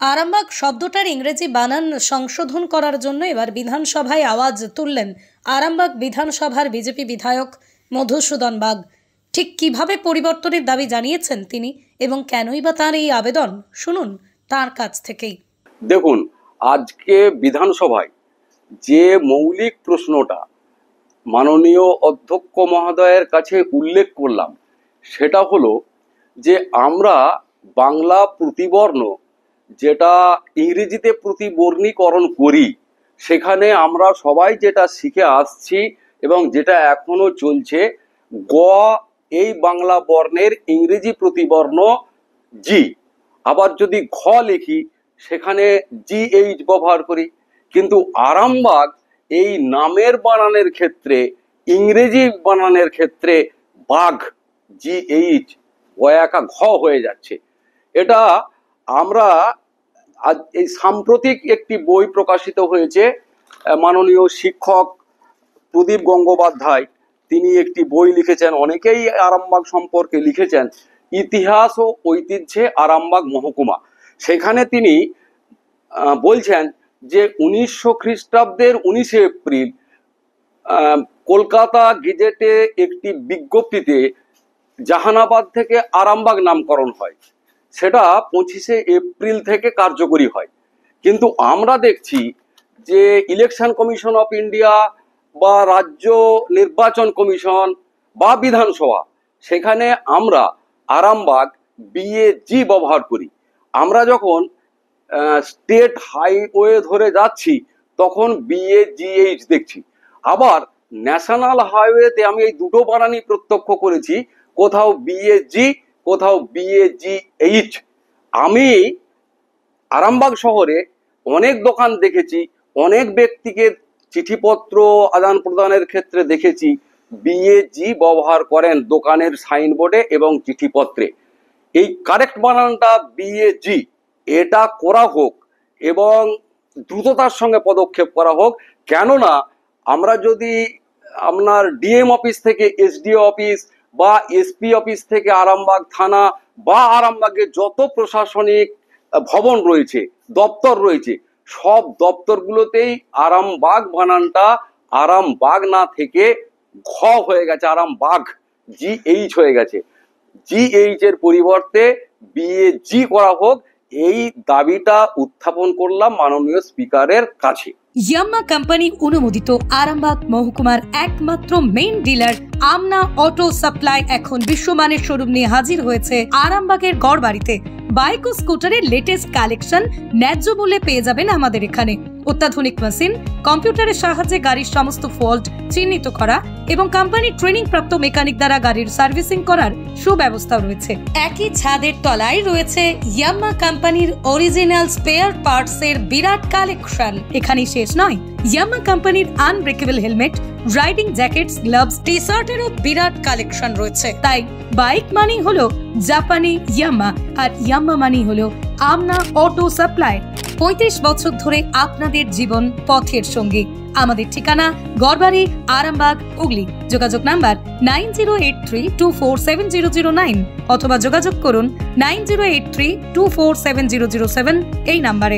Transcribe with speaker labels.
Speaker 1: আরামবাগ শব্দটার ইংরেজি বানান সংশোধন করার জন্য এবার বিধানসভায় আওয়াজ তুললেন আরামবাগ বিধানসভার বিজেপি বিধায়ক মধুসূদন বাগ। ঠিক কিভাবে পরিবর্তনের দাবি জানিয়েছেন তিনি এবং কেনই বা তার এই আবেদন, শুনুন তার কাছ থেকেই।
Speaker 2: দেখুন, আজকে বিধানসভায় যে মৌলিক প্রশ্নটা মাননীয় অধ্যক্ষ মহোদয়ের কাছে উল্লেখ করলাম সেটা হলো যে আমরা বাংলা প্রতিবর্ণ যেটা ইংরেজিতে প্রতিবর্ণীকরণ করি, সেখানে আমরা সবাই যেটা শিখে আসছি এবং যেটা এখনো চলছে, গ এই বাংলা বর্ণের ইংরেজি প্রতিবর্ণ জি, আবার যদি ঘ লিখি সেখানে GH ব্যবহার করি। কিন্তু আরামবাগ এই নামের বানানের ক্ষেত্রে, ইংরেজি বানানের ক্ষেত্রে বাঘ GH গয়াকা ঘ হয়ে যাচ্ছে। এটা আমরা আজ এই সাম্প্রতিক একটি বই প্রকাশিত হয়েছে, মাননীয় শিক্ষক প্রদীপ গঙ্গোপাধ্যায় তিনি একটি বই লিখেছেন, অনেকেই আরামবাগ সম্পর্কে লিখেছেন, ইতিহাস ও ঐতিহ্যে আরামবাগ মহকুমা। সেখানে তিনি বলছেন যে 1900 খ্রিস্টাব্দের 19শে এপ্রিল কলকাতা গেজেটে একটি বিজ্ঞপ্তিতে জাহানাবাদ থেকে আরামবাগ নামকরণ হয়, সেটা 25শে এপ্রিল থেকে কার্যকরী হয়। কিন্তু আমরা দেখছি যে ইলেকশন কমিশন অফ ইন্ডিয়া বা রাজ্য নির্বাচন কমিশন বা বিধানসভা, সেখানে আমরা আরামবাগ BAG ব্যবহার করি। আমরা যখন স্টেট হাইওয়ে ধরে যাচ্ছি তখন BAGH দেখছি। আবার ন্যাশনাল হাইওয়েতে আমি এই দুটো বানানই প্রত্যক্ষ করেছি, কোথাও BAG কোথাও BAGH। আমি আরামবাগ শহরে অনেক দোকান দেখেছি, অনেক ব্যক্তিকে চিঠিপত্র আদান প্রদানের ক্ষেত্রে দেখেছি BAG ব্যবহার করেন দোকানের সাইনবোর্ডে এবং চিঠিপত্রে। এই কারেক্ট বানানটা BAG, এটা করা হোক এবং দ্রুততার সঙ্গে পদক্ষেপ করা হোক। কেননা আমরা যদি আপনার DM অফিস থেকে SDO অফিস বা SP অফিস থেকে আরামবাগ থানা বা আরামবাগে যত প্রশাসনিক ভবন রয়েছে, দপ্তর রয়েছে, সব দপ্তরগুলোতেই আরামবাগ বানানটা আরামবাগ না থেকে ঘ হয়ে গেছে, আরামবাগ GH হয়ে গেছে। GH এর পরিবর্তে BAG করা হোক, এই দাবিটা উত্থাপন করলাম মাননীয় স্পিকারের কাছে।
Speaker 1: ইয়াম্মা কোম্পানি অনুমোদিত আরামবাগ মহকুমার একমাত্র মেইন ডিলার আমনা অটো সাপ্লাই এখন বিশ্বমানের শোরুম নিয়ে হাজির হয়েছে আরামবাগের গড়বাড়িতে। বাইক ও স্কুটারের লেটেস্ট কালেকশন ন্যায্য মূল্যে পেয়ে যাবেন আমাদের এখানে। অত্যাধুনিক মেশিন, কম্পিউটারের সাহায্যে গাড়ির সমস্ত ফল্ট চিহ্নিত করা এবং কোম্পানি ট্রেনিং প্রাপ্ত মেকানিক দ্বারা গাড়ির সার্ভিসিং করার সুব্যবস্থাও রয়েছে। একই ছাদের তলায় রয়েছে ইয়াম্মা কোম্পানির অরিজিনাল স্পেয়ার পার্টস এর বিরাট কালেকশন। এখানেই শেষ নয়, ইয়াম্মা কোম্পানির unbreakable helmet, riding jackets, gloves, টি শার্টেরও বিরাট কালেকশন রয়েছে। তাই বাইক মানি হলো জাপানি ইয়াম্মা আর ইয়াম্মা মানি হলো আমনা অটো সাপ্লাই। 35 বছর ধরে আপনাদের জীবন পথের সঙ্গী। আমাদের ঠিকানা গড়বাড়ি, আরামবাগ, হুগলি। যোগাযোগ নাম্বার 9083247009 অথবা যোগাযোগ করুন 9083247007 এই নাম্বারে।